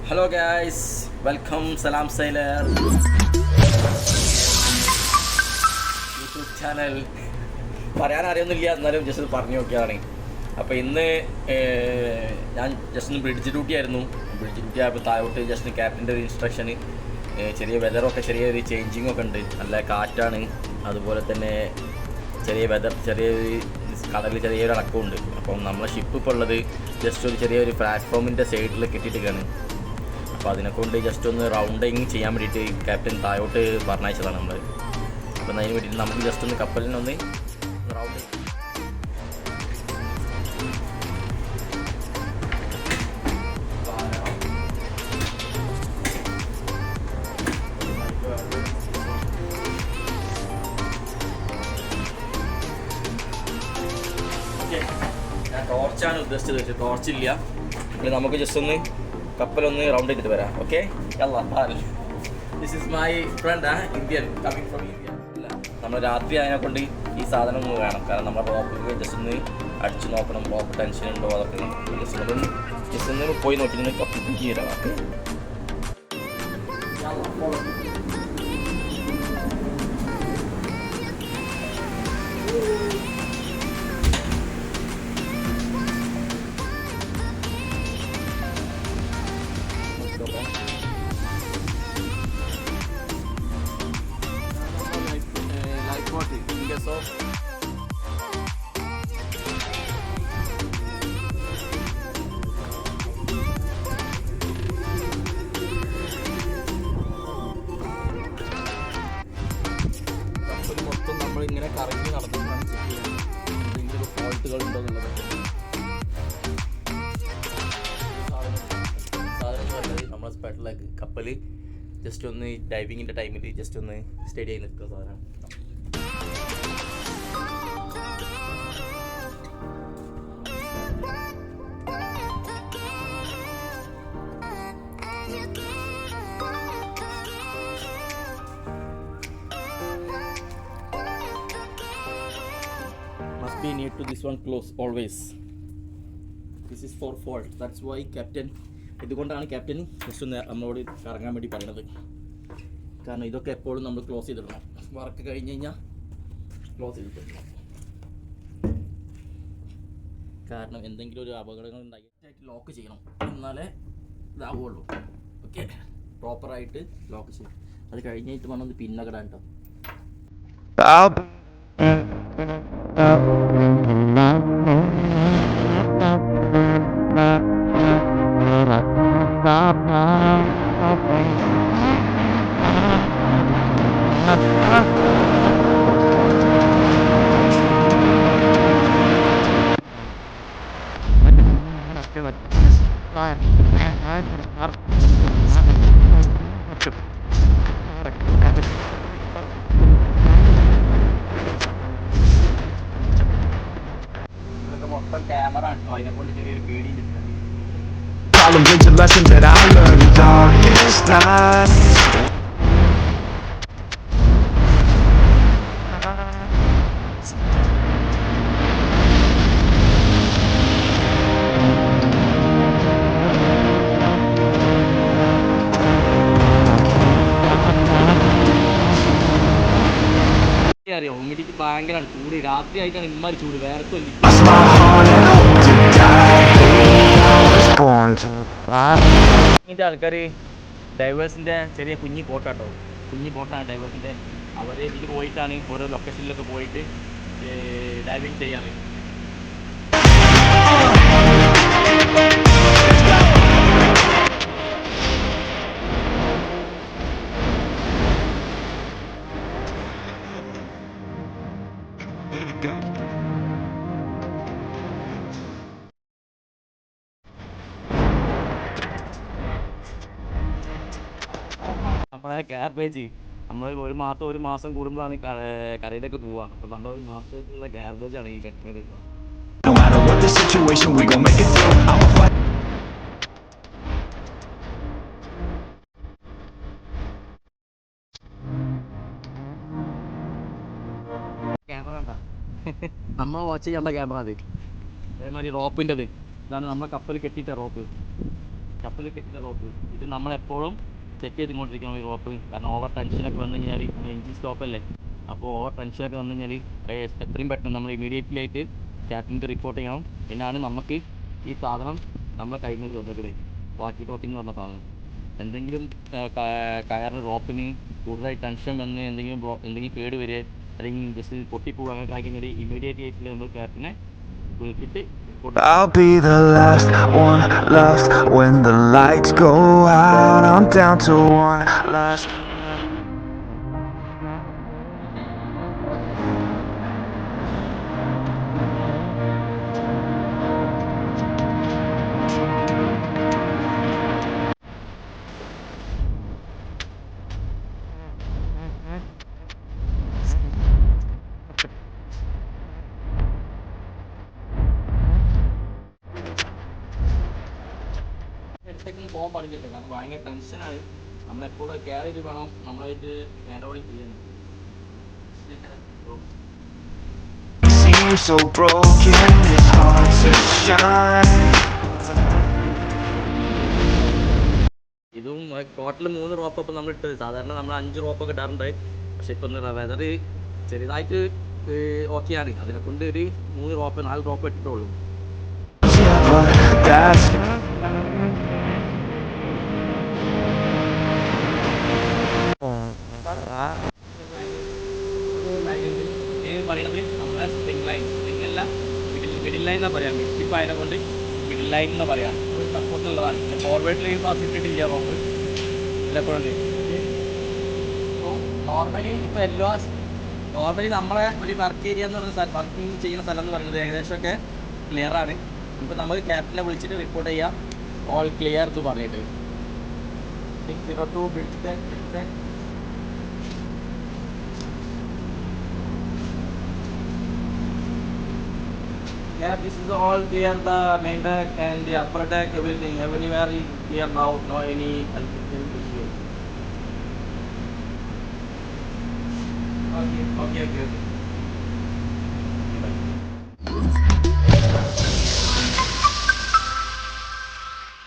Hello guys, welcome സലാം Saylor YouTube channel. പറയാൻ അറിയൊന്നുമില്ല, എന്നാലും just പറഞ്ഞു നോക്കിയതാണ്. അപ്പോൾ ഇന്ന് ഞാൻ ജസ്റ്റ് ഒന്ന് ബ്രിഡ്ജ് ഡ്യൂട്ടി ആയിരുന്നു. ബ്രിഡ്ജ് ഡ്യൂട്ടി ആയപ്പോൾ താഴോട്ട് ജസ്റ്റ് ക്യാപ്റ്റൻ്റെ ഒരു ഇൻസ്ട്രക്ഷന്. ചെറിയ വെതറൊക്കെ ചെറിയൊരു ചേഞ്ചിങ്ങൊക്കെ ഉണ്ട്, നല്ല കാറ്റാണ്. അതുപോലെ തന്നെ ചെറിയൊരു കടലിൽ ചെറിയൊരു അടക്കമുണ്ട്. അപ്പം നമ്മളെ ഷിപ്പ് ഇപ്പോൾ ഉള്ളത് ജസ്റ്റ് ഒരു ചെറിയൊരു പ്ലാറ്റ്ഫോമിൻ്റെ സൈഡിൽ കെട്ടിയിട്ടാണ്. അപ്പോൾ അതിനെക്കൊണ്ട് ജസ്റ്റ് ഒന്ന് റൗണ്ടിങ് ചെയ്യാൻ വേണ്ടിയിട്ട് ക്യാപ്റ്റൻ താഴോട്ട് പറഞ്ഞയച്ചതാണ് നമ്മൾ. അപ്പം അതിന് വേണ്ടിയിട്ട് നമുക്ക് ജസ്റ്റ് ഒന്ന് കപ്പലിനൊന്ന് റൗണ്ട് ഞാൻ ടോർച്ചാണ് ഉദ്ദേശിച്ചത്, പക്ഷേ ടോർച്ചില്ല. പിന്നെ നമുക്ക് ജസ്റ്റ് ഒന്ന് കപ്പലൊന്ന് റൗണ്ട് ചെയ്തിട്ട് വരാം. Okay, this is my friend Indian coming from India. അല്ല, നമ്മൾ രാത്രി അതിനെ കൊണ്ട് ഈ സാധനം ഒന്ന് വേണം, കാരണം നമ്മുടെ റോപ്പ് ജസ്റ്റ് ഒന്ന് അടിച്ച് നോക്കണം, റോപ്പ് ടെൻഷൻ ഉണ്ടോ അതൊക്കെ ജസ്റ്റ് ഒന്ന് പോയി നോക്കി കപ്പൽ പിടിച്ച് തരാം. ഓക്കെ, മൊത്തം നമ്മളിങ്ങനെ കറങ്ങി നടന്നിട്ടാണ് ചെക്ക് ചെയ്യുന്നത് എന്തെങ്കിലും ഫോൾട്ടുകൾ ഉണ്ടോ എന്നുള്ളത്. സാധനം പറഞ്ഞത് നമ്മളെ സ്പെഷ്യലാക്കി കപ്പൽ ജസ്റ്റ് ഒന്ന് ഡൈവിങ്ങിൻ്റെ ടൈമിൽ ജസ്റ്റ് ഒന്ന് സ്റ്റഡി ആയി നിൽക്കുക സാധനം. Must be near to this one close always. This is for fault. That's why captain. ഇതുകൊണ്ടാണ് ക്യാപ്റ്റൻ ജസ്റ്റ് ഒന്ന് നമ്മളോട് കറങ്ങാൻ വേണ്ടി പറയുന്നത്. കാരണം ഇതൊക്കെ എപ്പോഴും നമ്മൾ ക്ലോസ് ചെയ്തിടണം. വർക്ക് കഴിഞ്ഞ് കഴിഞ്ഞാൽ ക്ലോസ് ചെയ്തിടണം. കാരണം എന്തെങ്കിലും ഒരു അപകടങ്ങൾ ഉണ്ടായിട്ട് ലോക്ക് ചെയ്യണം, എന്നാലേ ഇതാവുള്ളൂ. ഓക്കെ, പ്രോപ്പറായിട്ട് ലോക്ക് ചെയ്യണം. അത് കഴിഞ്ഞിട്ട് വേണം പിന്നെ കിടാൻ കേട്ടോ. മൊത്തം ക്യാമറ ഉണ്ടോ, അതിനെക്കൊണ്ട് ചെറിയൊരു പേടി. Following the lesson that I learned in darkest night. അറിയോ, ഹ്യൂമിഡിറ്റി ഭയങ്കര ചൂട്. രാത്രി ആയിട്ടാണ് ഇമ്മാതിരി ചൂട്, വേർക്കൊല്ലി. ഇതിൻ്റെ ആൾക്കാർ ഡൈവേഴ്സിൻ്റെ ചെറിയ കുഞ്ഞി ബോട്ടാട്ടോ, കുഞ്ഞി ബോട്ടാണ് ഡൈവേഴ്സിൻ്റെ. അവർ ഇതിൽ പോയിട്ടാണ് ഓരോ ലൊക്കേഷനിലൊക്കെ പോയിട്ട് ഡൈവിങ് ചെയ്യാറ്. നമ്മളെ ഗാർബേജ് നമ്മൾ ഒരു മാസം കൂടുമ്പോഴാണ് കരയിലൊക്കെ പോവുക. അപ്പോൾ നമ്മൾ ഒരു മാസത്തേക്കുള്ള ഗാർബേജാണ് ഈ കെട്ടുന്നത്. No matter what the situation, we gon' make it through. I'ma fight. Camera ഉണ്ടോ? നമ്മൾ വാച്ച് ചെയ്യാനുള്ള ക്യാമറ അത്. അതേമാതിരി റോപ്പിൻ്റെത് ഇതാണ്, നമ്മളെ കപ്പൽ കെട്ടിയിട്ട റോപ്പ്. കപ്പലിൽ കെട്ടുന്ന റോപ്പ്. ഇത് നമ്മളെപ്പോഴും ചെക്ക് ചെയ്തുകൊണ്ടിരിക്കണം ഈ റോപ്പ്. കാരണം ഓവർ ടെൻഷനൊക്കെ വന്നു കഴിഞ്ഞാൽ എഞ്ചിൻ സ്റ്റോപ്പല്ലേ, അപ്പോൾ ഓവർ ടെൻഷനൊക്കെ വന്നു കഴിഞ്ഞാൽ എത്രയും പെട്ടെന്ന് നമ്മൾ ഇമീഡിയറ്റ്ലി ആയിട്ട് ക്യാപ്റ്റൻക്ക് റിപ്പോർട്ട് ചെയ്യണം. പിന്നാണ് നമുക്ക് ഈ സാധനം നമ്മുടെ കയ്യിൽ നിന്ന് തന്നിട്ട് വാക്കി ടോക്കിംഗ് എന്ന് പറഞ്ഞ സാധനം. എന്തെങ്കിലും കയറിന് റോപ്പിന് കൂടുതലായി ടെൻഷൻ വന്ന് എന്തെങ്കിലും കേട് വരിക അല്ലെങ്കിൽ ജസ്റ്റ് പൊട്ടിപ്പോവുക അങ്ങനെ ആക്കി കഴിഞ്ഞാൽ ഇമീഡിയറ്റ് ആയിട്ട് നമ്മൾ ക്യാപ്റ്റനെ വിളിച്ചിട്ട് I'll be the last one left when the lights go out. I'm down to one last. എടുത്തേക്കൊന്നും പോകാൻ പാടില്ല. കാരണം ഭയങ്കര ടെൻഷനാണ്. നമ്മളെപ്പോഴും കെയർ ചെയ്ത് വേണം നമ്മളായിട്ട് ഹാൻഡ് ചെയ്യാൻ. Seems so broken, it's hard to shine. ഇതും ടോട്ടൽ 3 റോപ്പ് അപ്പം നമ്മൾ ഇട്ടത്. സാധാരണ നമ്മൾ 5 റോപ്പൊക്കെ ഇടാറുണ്ട്. പക്ഷെ ഇപ്പം വെതർ ചെറുതായിട്ട് ഓക്കെയാണ്. അതിനെ കൊണ്ട് ഒരു 3 റോപ്പ് 4 റോപ്പ് ഇട്ടിട്ടുള്ളൂ. Yeah, but that's പറയുന്നത് നമ്മളെ സ്പ്രിംഗ് ലൈൻ, സ്പ്രിംഗ് അല്ല മിഡിൽ ലൈൻ എന്നാണ് പറയാം. മിഡ്ഷിപ്പ് ആയതിനെ കൊണ്ട് മിഡിൽ ലൈൻ എന്ന് പറയാം. സപ്പോർട്ടുള്ളതാണ്. പിന്നെ ഫോർവേഡ് ലൈൻ പാസിട്ടിട്ടില്ല റോപ്പ് എപ്പോഴും. നോർമലി ഇപ്പോൾ നോർമലി നമ്മളെ ഒരു വർക്ക് ഏരിയ എന്ന് പറയുന്ന വർക്കിംഗ് ചെയ്യുന്ന സ്ഥലം എന്ന് പറയുന്നത് ഏകദേശമൊക്കെ ക്ലിയറാണ്. ഇപ്പോൾ നമുക്ക് ക്യാപ്റ്റനെ വിളിച്ചിട്ട് റിപ്പോർട്ട് ചെയ്യാം ഓൾ ക്ലിയർ എന്ന് പറഞ്ഞിട്ട്. 602 Bridgeton. Yeah, this is all clear, the main deck and the upper deck, everything, everywhere is clear now, no any issue. Okay.